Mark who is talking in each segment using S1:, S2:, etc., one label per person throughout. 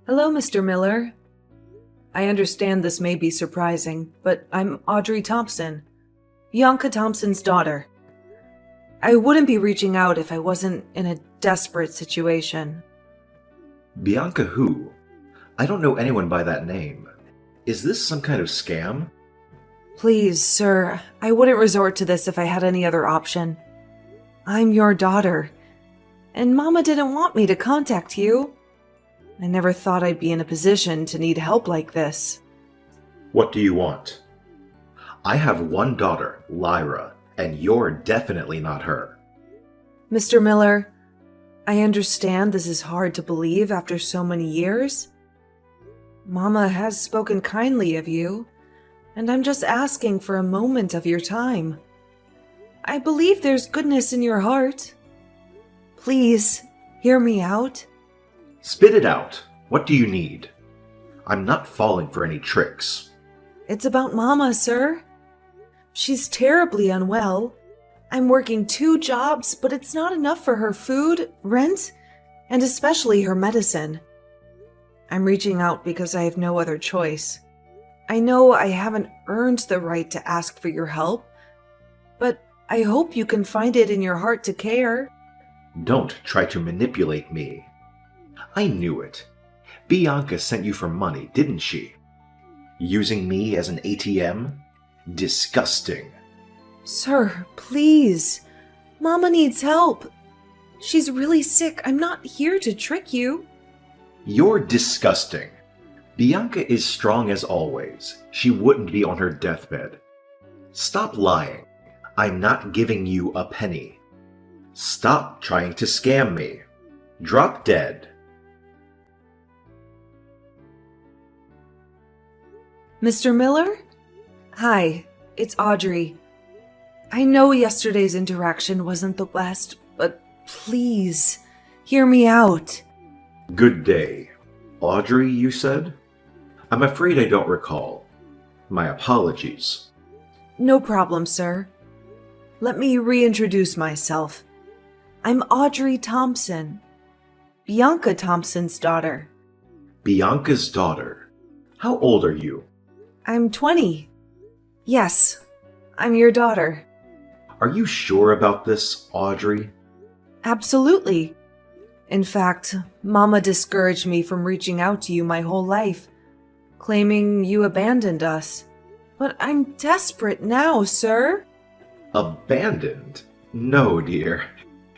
S1: Hello, Mr. Miller. I understand this may be surprising, but I'm Audrey Thompson, Bianca Thompson's daughter. I wouldn't be reaching out if I wasn't in a desperate situation.
S2: Bianca who? I don't know anyone by that name. Is this some kind of scam?
S1: Please, sir, I wouldn't resort to this if I had any other option. I'm your daughter, and Mama didn't want me to contact you. I never thought I'd be in a position to need help like this.
S2: What do you want? I have one daughter, Lyra, and you're definitely not her.
S1: Mr. Miller, I understand this is hard to believe after so many years. Mama has spoken kindly of you, and I'm just asking for a moment of your time. I believe there's goodness in your heart. Please, hear me out.
S2: Spit it out. What do you need? I'm not falling for any tricks.
S1: It's about Mama, sir. She's terribly unwell. I'm working 2 jobs, but it's not enough for her food, rent, and especially her medicine. I'm reaching out because I have no other choice. I know I haven't earned the right to ask for your help, but I hope you can find it in your heart to care.
S2: Don't try to manipulate me. I knew it. Bianca sent you for money, didn't she? Using me as an ATM? Disgusting.
S1: Sir, please. Mama needs help. She's really sick. I'm not here to trick you.
S2: You're disgusting. Bianca is strong as always. She wouldn't be on her deathbed. Stop lying. I'm not giving you a penny. Stop trying to scam me. Drop dead.
S1: Mr. Miller? Hi, it's Audrey. I know yesterday's interaction wasn't the best, but please, hear me out.
S2: Good day. Audrey, you said? I'm afraid I don't recall. My apologies.
S1: No problem, sir. Let me reintroduce myself. I'm Audrey Thompson, Bianca Thompson's daughter.
S2: Bianca's daughter. How old are you?
S1: I'm 20. Yes, I'm your daughter.
S2: Are you sure about this, Audrey?
S1: Absolutely. In fact, Mama discouraged me from reaching out to you my whole life, claiming you abandoned us. But I'm desperate now, sir.
S2: Abandoned? No, dear.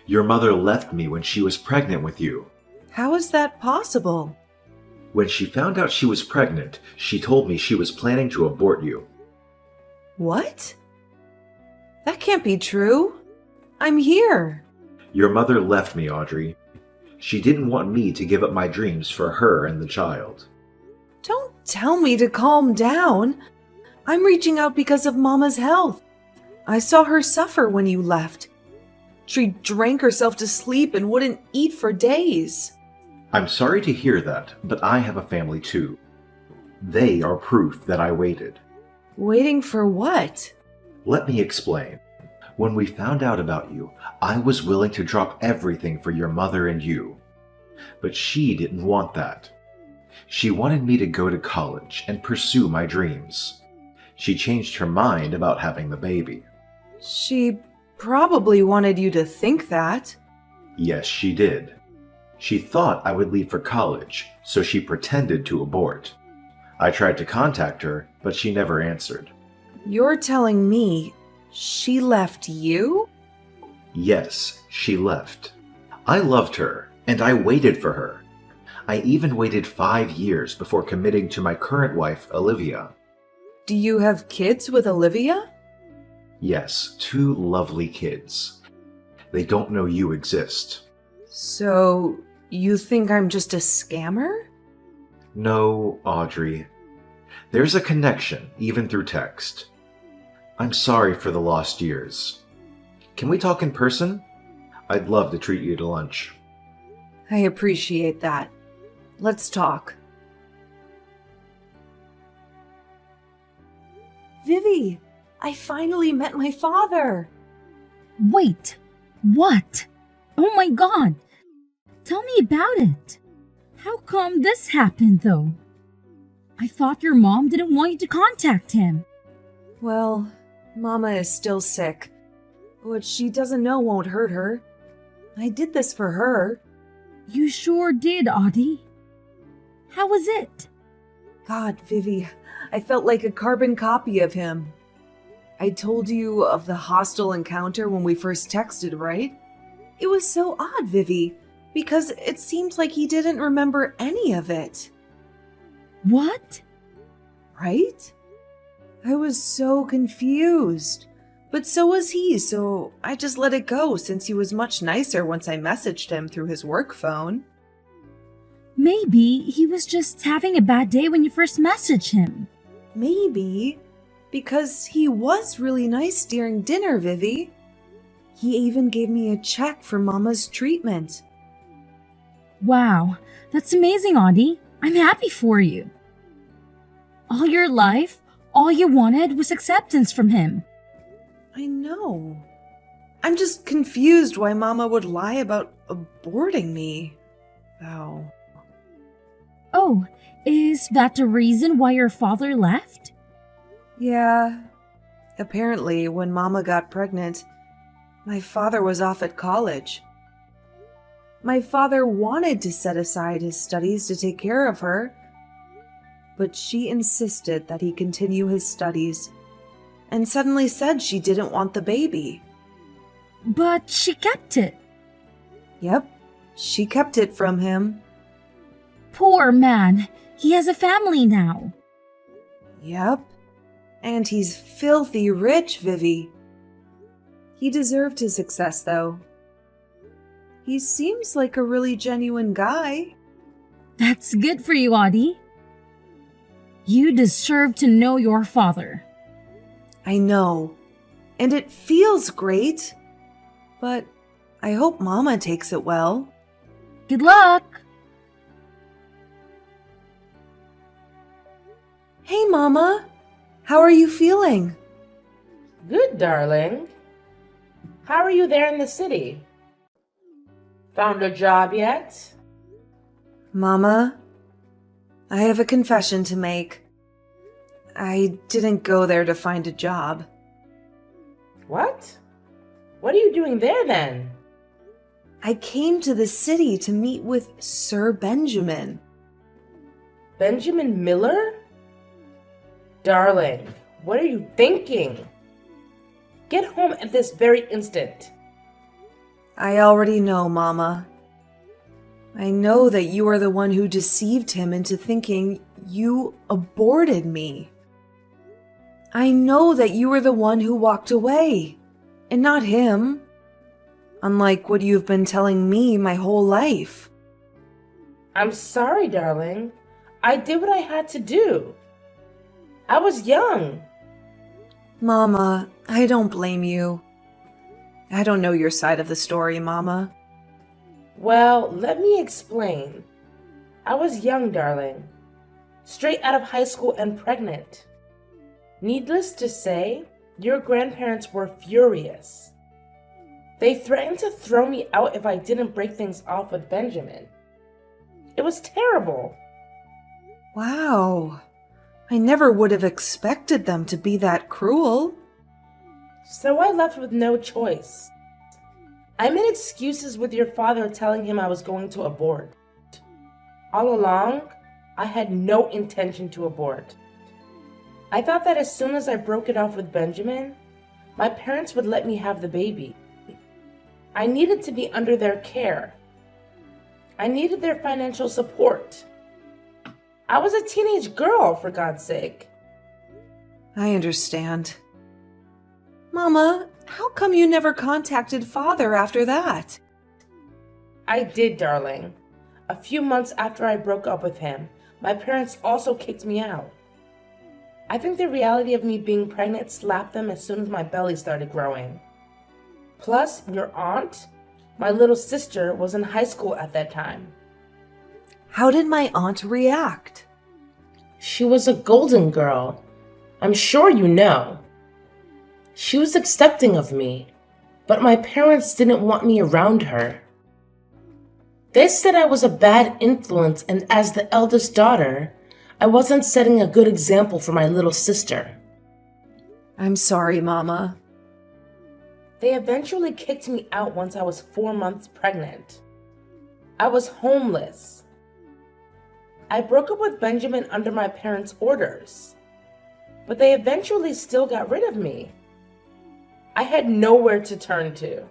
S2: Your mother left me when she was pregnant with you.
S1: How is that possible?
S2: When she found out she was pregnant, she told me she was planning to abort you.
S1: What? That can't be true. I'm here.
S2: Your mother left me, Audrey. She didn't want me to give up my dreams for her and the child.
S1: Don't tell me to calm down. I'm reaching out because of Mama's health. I saw her suffer when you left. She drank herself to sleep and wouldn't eat for days.
S2: I'm sorry to hear that, but I have a family too. They are proof that I waited.
S1: Waiting for what?
S2: Let me explain. When we found out about you, I was willing to drop everything for your mother and you. But she didn't want that. She wanted me to go to college and pursue my dreams. She changed her mind about having the baby.
S1: She probably wanted you to think that.
S2: Yes, she did. She thought I would leave for college, so she pretended to abort. I tried to contact her, but she never answered.
S1: You're telling me she left you?
S2: Yes, she left. I loved her, and I waited for her. I even waited 5 years before committing to my current wife, Olivia.
S1: Do you have kids with Olivia?
S2: Yes, 2 lovely kids. They don't know you exist.
S1: So, you think I'm just a scammer?
S2: No, Audrey. There's a connection, even through text. I'm sorry for the lost years. Can we talk in person? I'd love to treat you to lunch.
S1: I appreciate that. Let's talk. Vivi, I finally met my father.
S3: Wait, what? Oh my god! Tell me about it. How come this happened, though? I thought your mom didn't want you to contact him.
S1: Well, Mama is still sick. What she doesn't know won't hurt her. I did this for her.
S3: You sure did, Audie. How was it?
S1: God, Vivi, I felt like a carbon copy of him. I told you of the hostile encounter when we first texted, right? It was so odd, Vivi, because it seemed like he didn't remember any of it.
S3: What?
S1: Right? I was so confused. But so was he, so I just let it go since he was much nicer once I messaged him through his work phone.
S3: Maybe he was just having a bad day when you first messaged him.
S1: Maybe. Because he was really nice during dinner, Vivi. He even gave me a check for Mama's treatment.
S3: Wow, that's amazing, Audie. I'm happy for you. All your life, all you wanted was acceptance from him.
S1: I know. I'm just confused why Mama would lie about aborting me. Oh.
S3: Oh, is that the reason why your father left?
S1: Yeah. Apparently, when Mama got pregnant, my father was off at college. My father wanted to set aside his studies to take care of her, but she insisted that he continue his studies and suddenly said she didn't want the baby.
S3: But she kept it.
S1: Yep, she kept it from him.
S3: Poor man. He has a family now.
S1: Yep, and he's filthy rich, Vivi. He deserved his success, though. He seems like a really genuine guy.
S3: That's good for you, Audie. You deserve to know your father.
S1: I know, and it feels great, but I hope Mama takes it well.
S3: Good luck!
S1: Hey, Mama! How are you feeling?
S4: Good, darling. How are you there in the city? Found a job yet?
S1: Mama, I have a confession to make. I didn't go there to find a job.
S4: What? What are you doing there then?
S1: I came to the city to meet with Sir Benjamin.
S4: Benjamin Miller? Darling, what are you thinking? Get home at this very instant.
S1: I already know, Mama. I know that you are the one who deceived him into thinking you aborted me. I know that you were the one who walked away, and not him. Unlike what you've been telling me my whole life.
S4: I'm sorry, darling. I did what I had to do. I was young.
S1: Mama, I don't blame you. I don't know your side of the story, Mama.
S4: Well, let me explain. I was young, darling. Straight out of high school and pregnant. Needless to say, your grandparents were furious. They threatened to throw me out if I didn't break things off with Benjamin. It was terrible.
S1: Wow. I never would have expected them to be that cruel.
S4: So I left with no choice. I made excuses with your father telling him I was going to abort. All along, I had no intention to abort. I thought that as soon as I broke it off with Benjamin, my parents would let me have the baby. I needed to be under their care. I needed their financial support. I was a teenage girl, for God's sake.
S1: I understand. Mama, how come you never contacted Father after that?
S4: I did, darling. A few months after I broke up with him, my parents also kicked me out. I think the reality of me being pregnant slapped them as soon as my belly started growing. Plus, your aunt, my little sister, was in high school at that time.
S1: How did my aunt react?
S4: She was a golden girl. I'm sure you know. She was accepting of me, but my parents didn't want me around her. They said I was a bad influence, and as the eldest daughter, I wasn't setting a good example for my little sister.
S1: I'm sorry, Mama.
S4: They eventually kicked me out once I was 4 months pregnant. I was homeless. I broke up with Benjamin under my parents' orders, but they eventually still got rid of me. I had nowhere to turn to.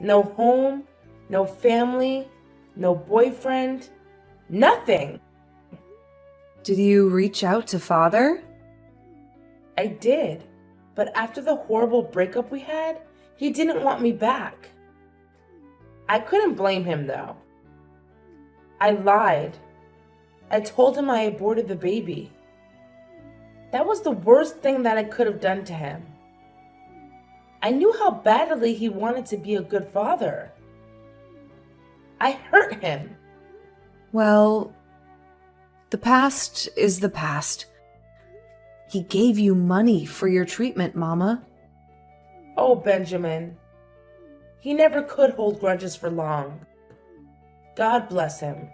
S4: No home, no family, no boyfriend, nothing.
S1: Did you reach out to Father?
S4: I did, but after the horrible breakup we had, he didn't want me back. I couldn't blame him though. I lied. I told him I aborted the baby. That was the worst thing that I could have done to him. I knew how badly he wanted to be a good father. I hurt him.
S1: Well, the past is the past. He gave you money for your treatment, Mama.
S4: Oh, Benjamin. He never could hold grudges for long. God bless him.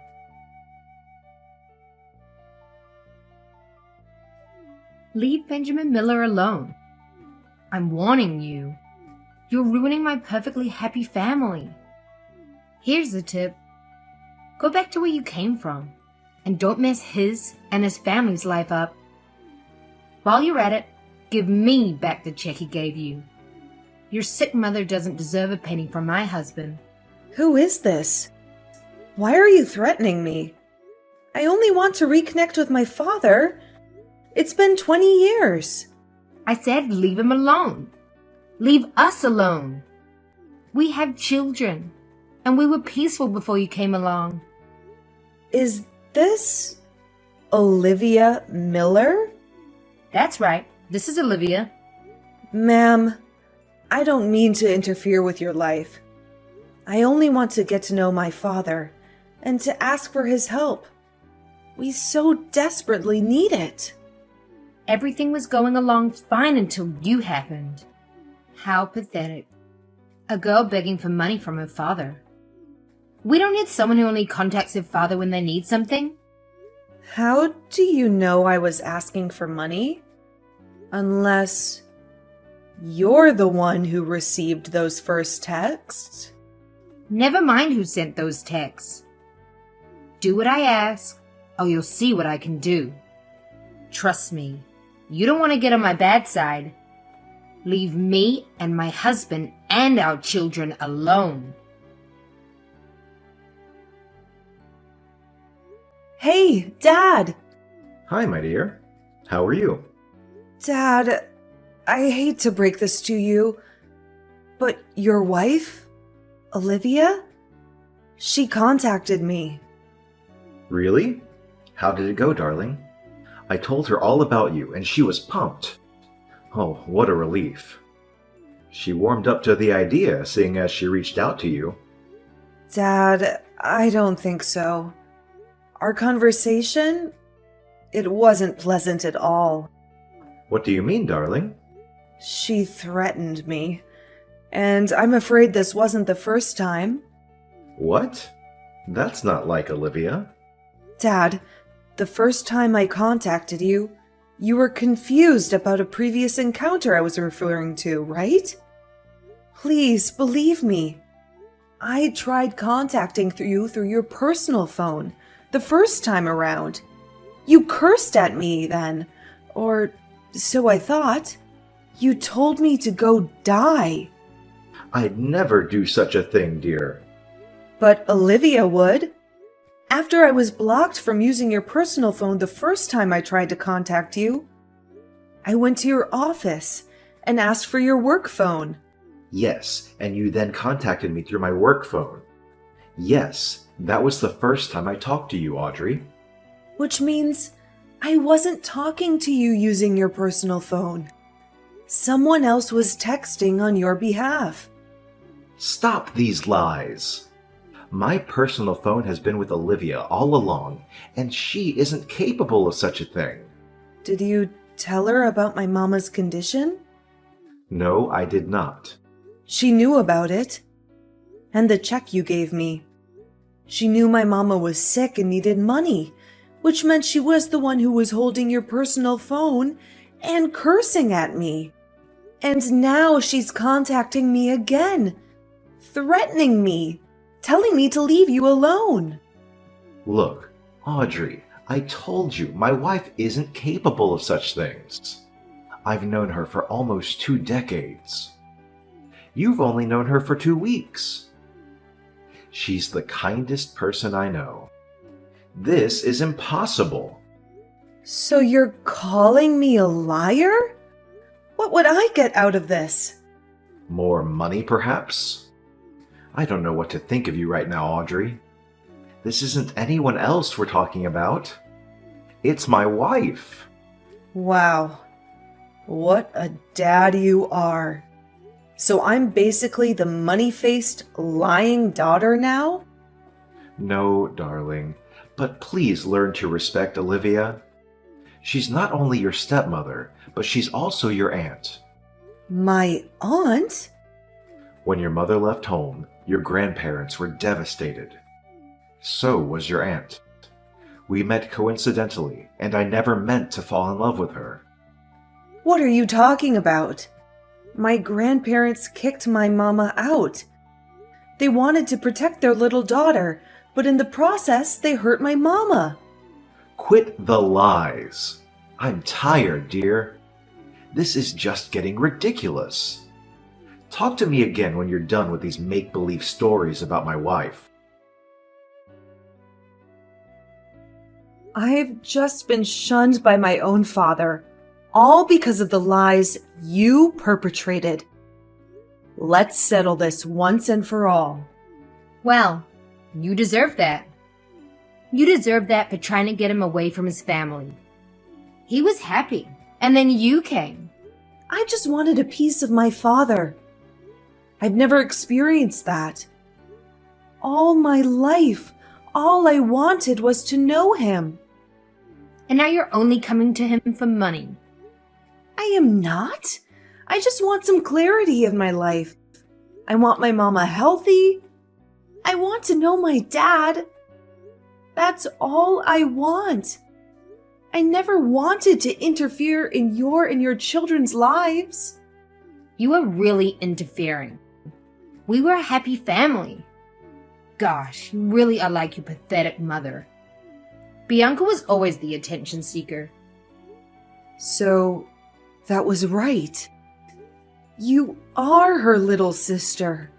S5: Leave Benjamin Miller alone. I'm warning you. You're ruining my perfectly happy family. Here's a tip. Go back to where you came from, and don't mess his and his family's life up. While you're at it, give me back the check he gave you. Your sick mother doesn't deserve a penny from my husband.
S1: Who is this? Why are you threatening me? I only want to reconnect with my father. It's been 20 years.
S5: I said leave him alone. Leave us alone. We have children, and we were peaceful before you came along.
S1: Is this Olivia Miller?
S5: That's right. This is Olivia.
S1: Ma'am, I don't mean to interfere with your life. I only want to get to know my father and to ask for his help. We so desperately need it.
S5: Everything was going along fine until you happened. How pathetic. A girl begging for money from her father. We don't need someone who only contacts their father when they need something.
S1: How do you know I was asking for money? Unless you're the one who received those first texts?
S5: Never mind who sent those texts. Do what I ask, or you'll see what I can do. Trust me, you don't want to get on my bad side. Leave me and my husband and our children alone.
S1: Hey, Dad!
S2: Hi, my dear. How are you?
S1: Dad, I hate to break this to you, but your wife, Olivia, she contacted me.
S2: Really? How did it go, darling? I told her all about you, and she was pumped. Oh, what a relief. She warmed up to the idea, seeing as she reached out to you.
S1: Dad, I don't think so. Our conversation, it wasn't pleasant at all.
S2: What do you mean, darling?
S1: She threatened me, and I'm afraid this wasn't the first time.
S2: What? That's not like Olivia.
S1: Dad, the first time I contacted you, you were confused about a previous encounter I was referring to, right? Please believe me. I tried contacting you through your personal phone the first time around. You cursed at me then, or so I thought. You told me to go die.
S2: I'd never do such a thing, dear.
S1: But Olivia would. After I was blocked from using your personal phone the first time I tried to contact you, I went to your office and asked for your work phone.
S2: Yes, and you then contacted me through my work phone. Yes, that was the first time I talked to you, Audrey.
S1: Which means I wasn't talking to you using your personal phone. Someone else was texting on your behalf.
S2: Stop these lies. My personal phone has been with Olivia all along, and she isn't capable of such a thing.
S1: Did you tell her about my mama's condition?
S2: No, I did not.
S1: She knew about it. And the check you gave me. She knew my mama was sick and needed money, which meant she was the one who was holding your personal phone and cursing at me. And now she's contacting me again, threatening me, telling me to leave you alone.
S2: Look, Audrey, I told you my wife isn't capable of such things. I've known her for almost 2 decades. You've only known her for 2 weeks. She's the kindest person I know. This is impossible.
S1: So you're calling me a liar? What would I get out of this?
S2: More money, perhaps? I don't know what to think of you right now, Audrey. This isn't anyone else we're talking about. It's my wife.
S1: Wow. What a dad you are. So I'm basically the money-faced, lying daughter now?
S2: No, darling, but please learn to respect Olivia. She's not only your stepmother, but she's also your aunt.
S1: My aunt?
S2: When your mother left home, your grandparents were devastated. So was your aunt. We met coincidentally, and I never meant to fall in love with her.
S1: What are you talking about? My grandparents kicked my mama out. They wanted to protect their little daughter, but in the process, they hurt my mama.
S2: Quit the lies. I'm tired, dear. This is just getting ridiculous. Talk to me again when you're done with these make-believe stories about my wife.
S1: I've just been shunned by my own father, all because of the lies you perpetrated. Let's settle this once and for all.
S5: Well, you deserve that. You deserve that for trying to get him away from his family. He was happy, and then you came.
S1: I just wanted a piece of my father. I've never experienced that. All my life, all I wanted was to know him.
S5: And now you're only coming to him for money.
S1: I am not. I just want some clarity in my life. I want my mama healthy. I want to know my dad. That's all I want. I never wanted to interfere in your and your children's lives.
S5: You are really interfering. We were a happy family. Gosh, you really are like your pathetic mother. Bianca was always the attention seeker.
S1: So, that was right. You are her little sister.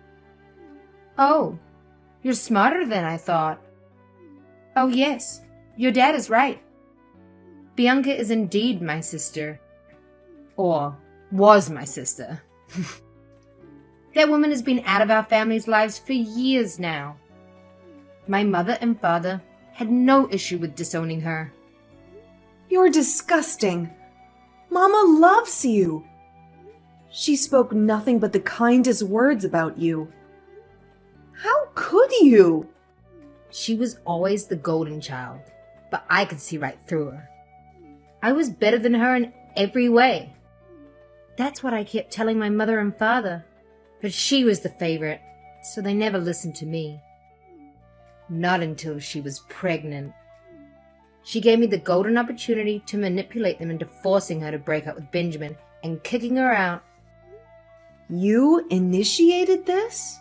S5: Oh, you're smarter than I thought. Oh yes, your dad is right. Bianca is indeed my sister. Or was my sister. That woman has been out of our family's lives for years now. My mother and father had no issue with disowning her.
S1: You're disgusting. Mama loves you. She spoke nothing but the kindest words about you. How could you?
S5: She was always the golden child, but I could see right through her. I was better than her in every way. That's what I kept telling my mother and father, but she was the favorite, so they never listened to me. Not until she was pregnant. She gave me the golden opportunity to manipulate them into forcing her to break up with Benjamin and kicking her out.
S1: You initiated this?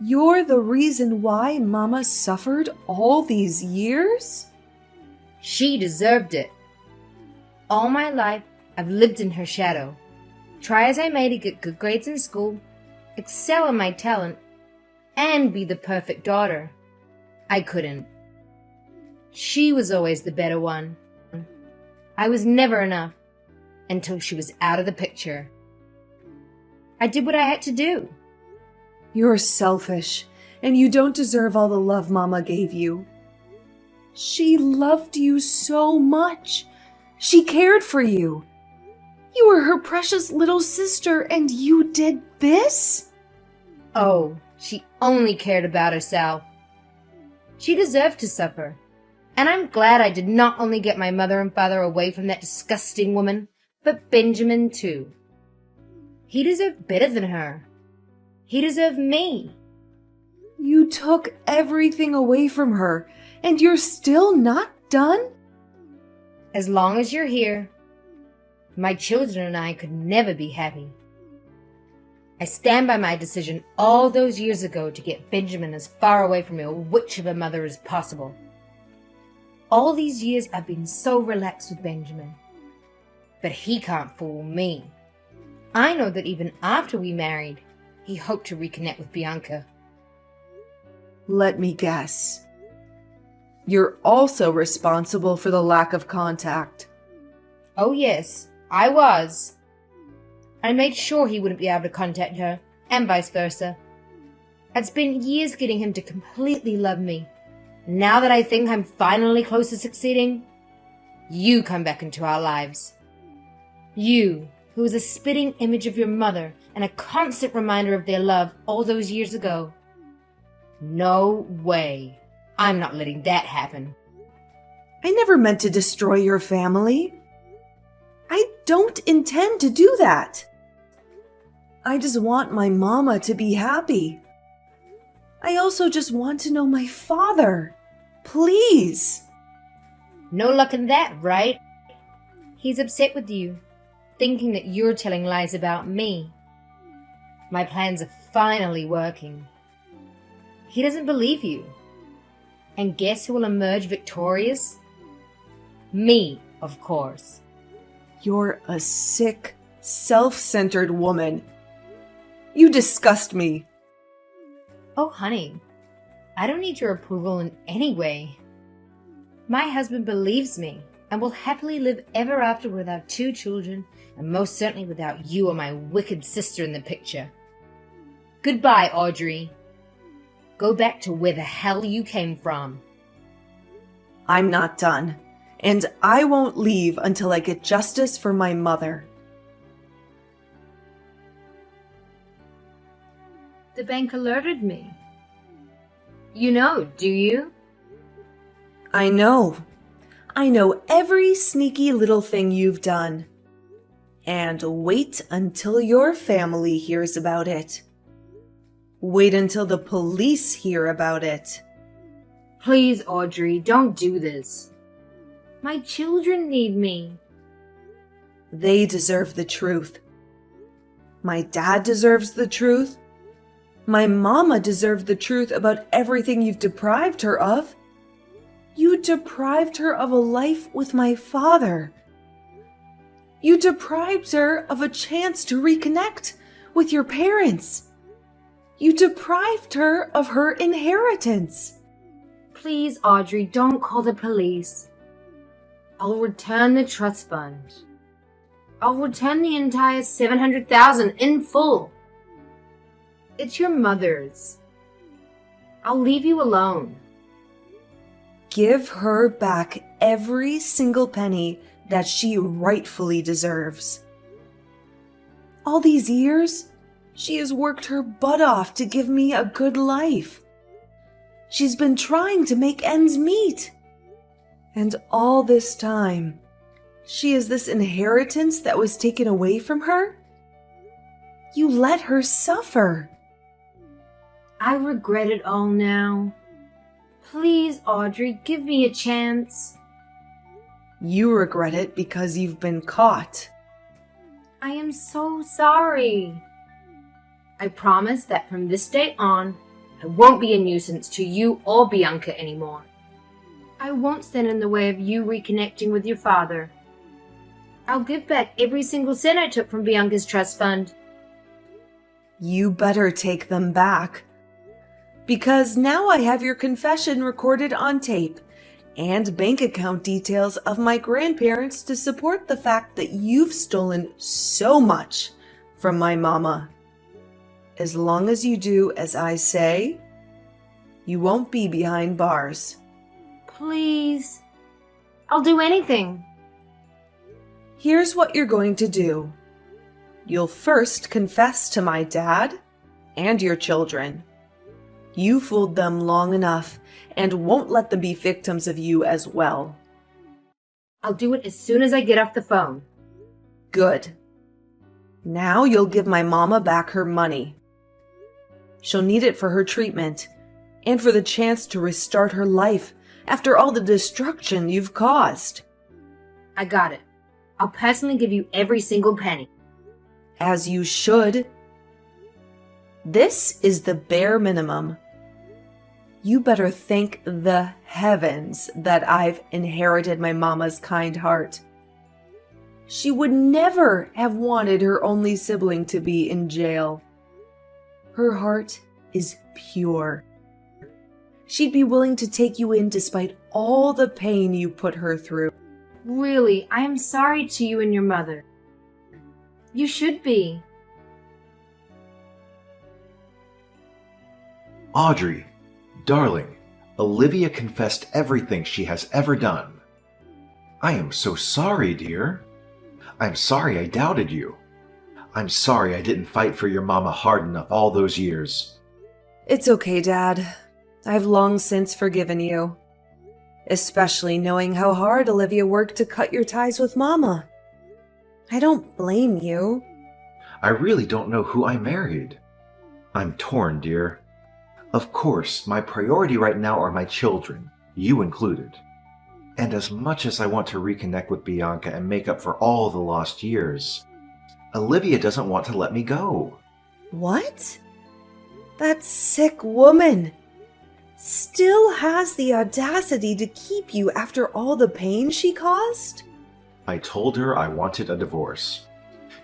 S1: You're the reason why Mama suffered all these years?
S5: She deserved it. All my life, I've lived in her shadow. Try as I may to get good grades in school, excel in my talent, and be the perfect daughter. I couldn't. She was always the better one. I was never enough until she was out of the picture. I did what I had to do.
S1: You're selfish, and you don't deserve all the love Mama gave you. She loved you so much. She cared for you. You were her precious little sister, and you did this?
S5: Oh, she only cared about herself. She deserved to suffer. And I'm glad I did not only get my mother and father away from that disgusting woman, but Benjamin too. He deserved better than her. He deserved me.
S1: You took everything away from her, and you're still not done?
S5: As long as you're here, my children and I could never be happy. I stand by my decision all those years ago to get Benjamin as far away from a witch of a mother as possible. All these years I've been so relaxed with Benjamin. But he can't fool me. I know that even after we married, he hoped to reconnect with Bianca.
S1: Let me guess. You're also responsible for the lack of contact.
S5: Oh yes, I was. I made sure he wouldn't be able to contact her, and vice versa. I'd spent years getting him to completely love me. Now that I think I'm finally close to succeeding, you come back into our lives. You, who was a spitting image of your mother and a constant reminder of their love all those years ago. No way. I'm not letting that happen.
S1: I never meant to destroy your family. I don't intend to do that. I just want my mama to be happy. I also just want to know my father. Please.
S5: No luck in that, right? He's upset with you, thinking that you're telling lies about me. My plans are finally working. He doesn't believe you. And guess who will emerge victorious? Me, of course.
S1: You're a sick, self-centered woman. You disgust me.
S5: Oh, honey, I don't need your approval in any way. My husband believes me and will happily live ever after with our 2 children, and most certainly without you or my wicked sister in the picture. Goodbye, Audrey. Go back to where the hell you came from.
S1: I'm not done, and I won't leave until I get justice for my mother.
S5: The bank alerted me. You know, do you?
S1: I know. I know every sneaky little thing you've done. And wait until your family hears about it. Wait until the police hear about it.
S5: Please, Audrey, don't do this. My children need me.
S1: They deserve the truth. My dad deserves the truth. My mama deserved the truth about everything you've deprived her of. You deprived her of a life with my father. You deprived her of a chance to reconnect with your parents. You deprived her of her inheritance.
S5: Please, Audrey, don't call the police. I'll return the trust fund. I'll return the entire $700,000 in full. It's your mother's. I'll leave you alone.
S1: Give her back every single penny that she rightfully deserves. All these years, she has worked her butt off to give me a good life. She's been trying to make ends meet. And all this time, she has this inheritance that was taken away from her? You let her suffer.
S5: I regret it all now. Please, Audrey, give me a chance.
S1: You regret it because you've been caught.
S5: I am so sorry. I promise that from this day on, I won't be a nuisance to you or Bianca anymore. I won't stand in the way of you reconnecting with your father. I'll give back every single cent I took from Bianca's trust fund.
S1: You better take them back. Because now I have your confession recorded on tape and bank account details of my grandparents to support the fact that you've stolen so much from my mama. As long as you do as I say, you won't be behind bars.
S5: Please. I'll do anything.
S1: Here's what you're going to do. You'll first confess to my dad and your children. You fooled them long enough and won't let them be victims of you as well.
S5: I'll do it as soon as I get off the phone.
S1: Good. Now you'll give my mama back her money. She'll need it for her treatment, and for the chance to restart her life after all the destruction you've caused.
S5: I got it. I'll personally give you every single penny.
S1: As you should. This is the bare minimum. You better thank the heavens that I've inherited my mama's kind heart. She would never have wanted her only sibling to be in jail. Her heart is pure. She'd be willing to take you in despite all the pain you put her through.
S5: Really, I am sorry to you and your mother. You should be.
S2: Audrey, darling, Olivia confessed everything she has ever done. I am so sorry, dear. I'm sorry I doubted you. I'm sorry I didn't fight for your mama hard enough all those years.
S1: It's okay, Dad. I've long since forgiven you. Especially knowing how hard Olivia worked to cut your ties with Mama. I don't blame you.
S2: I really don't know who I married. I'm torn, dear. Of course, my priority right now are my children, you included. And as much as I want to reconnect with Bianca and make up for all the lost years, Olivia doesn't want to let me go.
S1: What? That sick woman still has the audacity to keep you after all the pain she caused?
S2: I told her I wanted a divorce.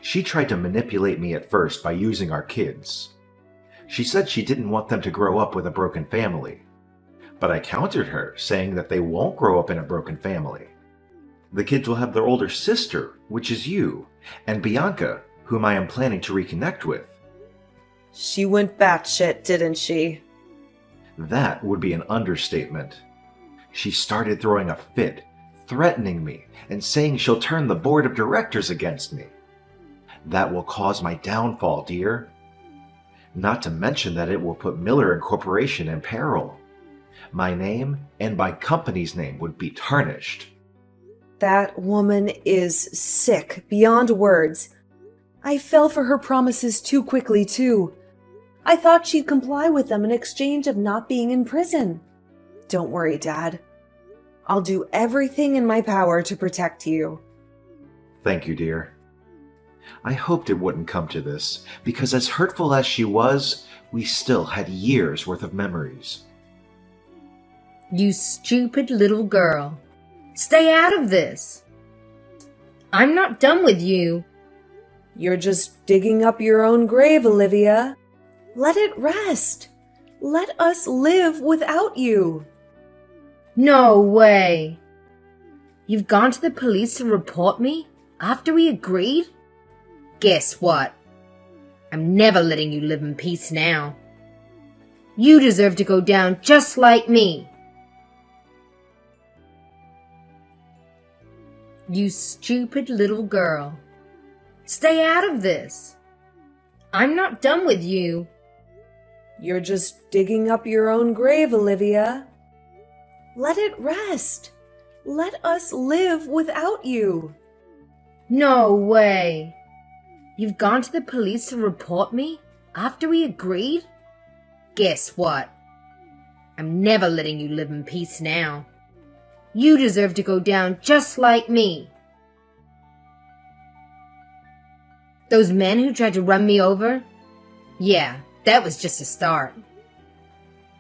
S2: She tried to manipulate me at first by using our kids. She said she didn't want them to grow up with a broken family. But I countered her, saying that they won't grow up in a broken family. The kids will have their older sister, which is you, and Bianca, whom I am planning to reconnect with.
S1: She went batshit, didn't she?
S2: That would be an understatement. She started throwing a fit, threatening me, and saying she'll turn the board of directors against me. That will cause my downfall, dear. Not to mention that it will put Miller Incorporation in peril. My name and my company's name would be tarnished.
S1: That woman is sick beyond words. I fell for her promises too quickly, too. I thought she'd comply with them in exchange of not being in prison. Don't worry, Dad. I'll do everything in my power to protect you.
S2: Thank you, dear. I hoped it wouldn't come to this, because as hurtful as she was, we still had years' worth of memories.
S5: You stupid little girl. Stay out of this. I'm not done with you.
S1: You're just digging up your own grave, Olivia. Let it rest. Let us live without you.
S5: No way. You've gone to the police to report me after we agreed? Guess what? I'm never letting you live in peace now. You deserve to go down just like me. You stupid little girl. Stay out of this. I'm not done with you.
S1: You're just digging up your own grave, Olivia. Let it rest. Let us live without you.
S5: No way. You've gone to the police to report me after we agreed? Guess what? I'm never letting you live in peace now. You deserve to go down just like me. Those men who tried to run me over? Yeah, that was just a start.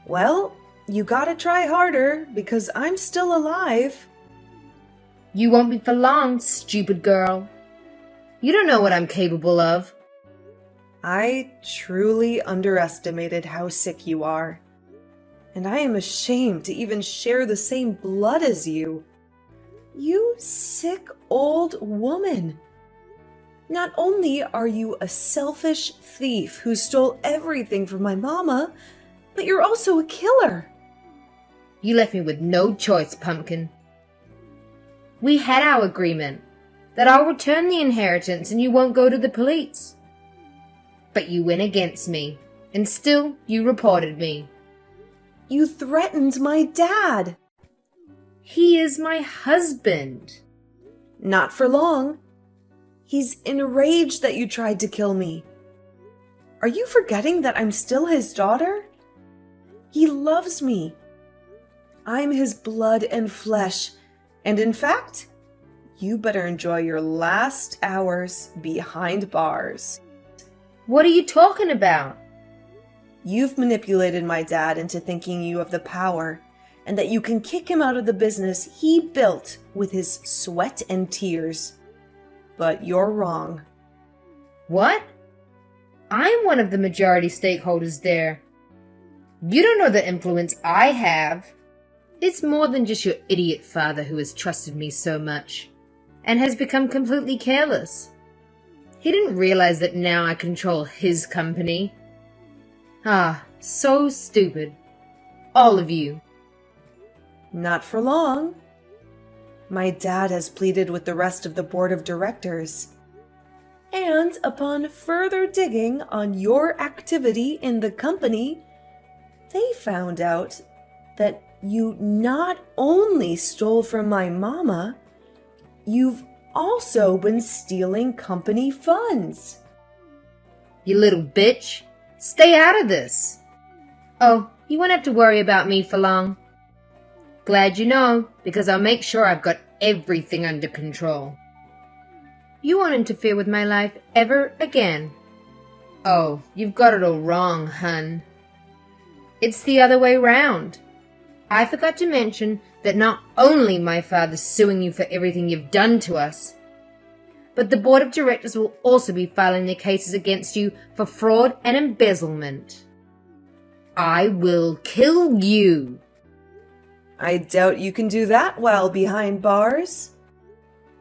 S1: Well, you gotta try harder because I'm still alive.
S5: You won't be for long, stupid girl. You don't know what I'm capable of.
S1: I truly underestimated how sick you are. And I am ashamed to even share the same blood as you. You sick old woman. Not only are you a selfish thief who stole everything from my mama, but you're also a killer.
S5: You left me with no choice, Pumpkin. We had our agreement that I'll return the inheritance and you won't go to the police. But you went against me, and still you reported me.
S1: You threatened my dad.
S5: He is my husband.
S1: Not for long. He's enraged that you tried to kill me. Are you forgetting that I'm still his daughter? He loves me. I'm his blood and flesh, and in fact, you better enjoy your last hours behind bars.
S5: What are you talking about?
S1: You've manipulated my dad into thinking you have the power and that you can kick him out of the business he built with his sweat and tears. But you're wrong.
S5: What? I'm one of the majority stakeholders there. You don't know the influence I have. It's more than just your idiot father who has trusted me so much and has become completely careless. He didn't realize that now I control his company. Ah, so stupid. All of you.
S1: Not for long. My dad has pleaded with the rest of the board of directors. And upon further digging on your activity in the company, they found out that you not only stole from my mama, you've also been stealing company funds.
S5: You little bitch. Stay out of this. Oh, you won't have to worry about me for long. Glad you know, because I'll make sure I've got everything under control. You won't interfere with my life ever again. Oh, you've got it all wrong, hun. It's the other way round. I forgot to mention that not only my father's suing you for everything you've done to us, but the board of directors will also be filing their cases against you for fraud and embezzlement. I will kill you.
S1: I doubt you can do that while behind bars.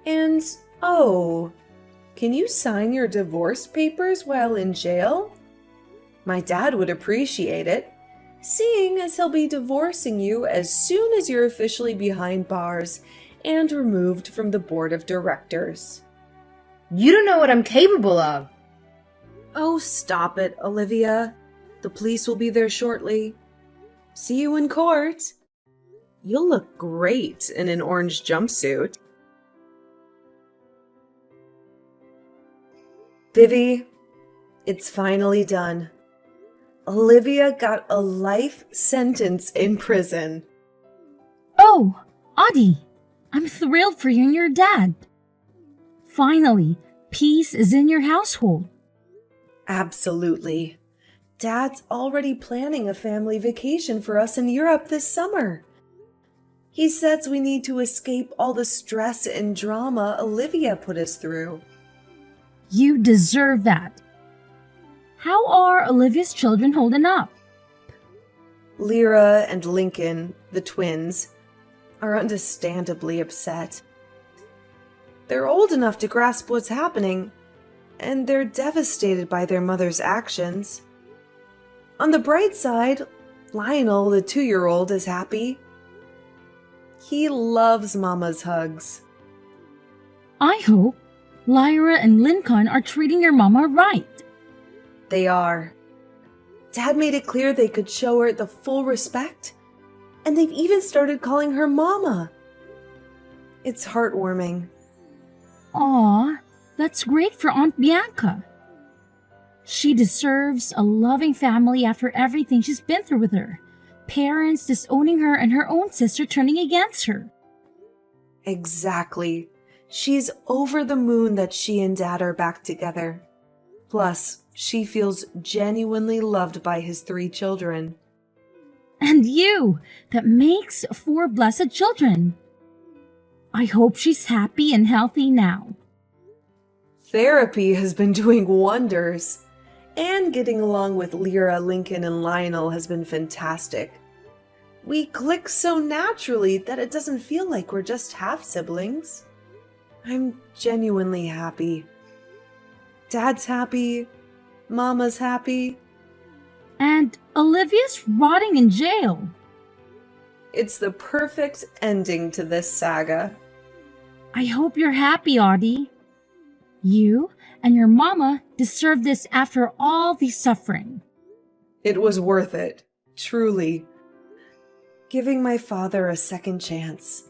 S1: And, oh, can you sign your divorce papers while in jail? My dad would appreciate it, seeing as he'll be divorcing you as soon as you're officially behind bars and removed from the board of directors.
S5: You don't know what I'm capable of.
S1: Oh, stop it, Olivia. The police will be there shortly. See you in court. You'll look great in an orange jumpsuit. Vivi, it's finally done. Olivia got a life sentence in prison.
S3: Oh, Audie, I'm thrilled for you and your dad. Finally, peace is in your household.
S1: Absolutely. Dad's already planning a family vacation for us in Europe this summer. He says we need to escape all the stress and drama Olivia put us through.
S3: You deserve that. How are Olivia's children holding up?
S1: Lyra and Lincoln, the twins, are understandably upset. They're old enough to grasp what's happening, and they're devastated by their mother's actions. On the bright side, Lionel, the 2-year-old, is happy. He loves Mama's hugs.
S3: I hope Lyra and Lincoln are treating your mama right.
S1: They are. Dad made it clear they could show her the full respect, and they've even started calling her Mama. It's heartwarming.
S3: Aw, that's great for Aunt Bianca. She deserves a loving family after everything she's been through with her. Parents disowning her and her own sister turning against her.
S1: Exactly. She's over the moon that she and Dad are back together. Plus, she feels genuinely loved by his 3 children.
S3: And you, that makes 4 blessed children. I hope she's happy and healthy now.
S1: Therapy has been doing wonders. And getting along with Lyra, Lincoln, and Lionel has been fantastic. We click so naturally that it doesn't feel like we're just half-siblings. I'm genuinely happy. Dad's happy. Mama's happy.
S3: And Olivia's rotting in jail.
S1: It's the perfect ending to this saga.
S3: I hope you're happy, Audie. You and your mama deserve this after all the suffering.
S1: It was worth it, truly. Giving my father a second chance.